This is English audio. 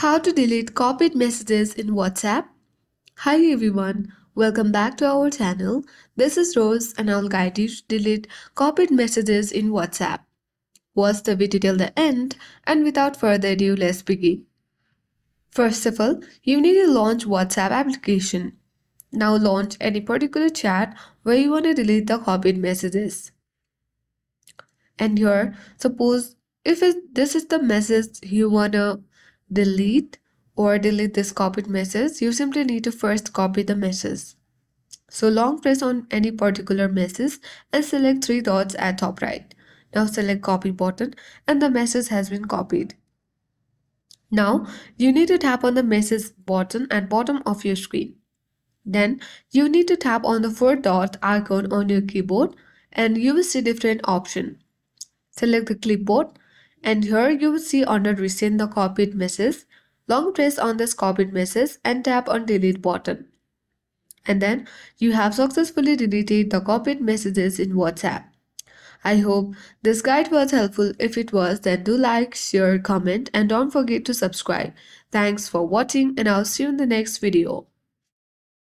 How to delete copied messages in WhatsApp. Hi everyone, welcome back to our channel. This is Rose and I'll guide you to delete copied messages in WhatsApp. Watch the video till the end and without further ado, let's begin. First of all, you need to launch WhatsApp application. Now launch any particular chat where you want to delete the copied messages. And here, suppose if this is the message you want to delete or delete this copied message, you simply need to first copy the message. So long press on any particular message and select three dots at top right. Now select copy button and the message has been copied. Now you need to tap on the message button at bottom of your screen. Then you need to tap on the four dot icon on your keyboard and you will see different options. Select the clipboard and here you will see under resend the copied message. Long press on this copied message and tap on delete button. And then you have successfully deleted the copied messages in WhatsApp. I hope this guide was helpful. If it was, then do like, share, comment and don't forget to subscribe. Thanks for watching and I'll see you in the next video.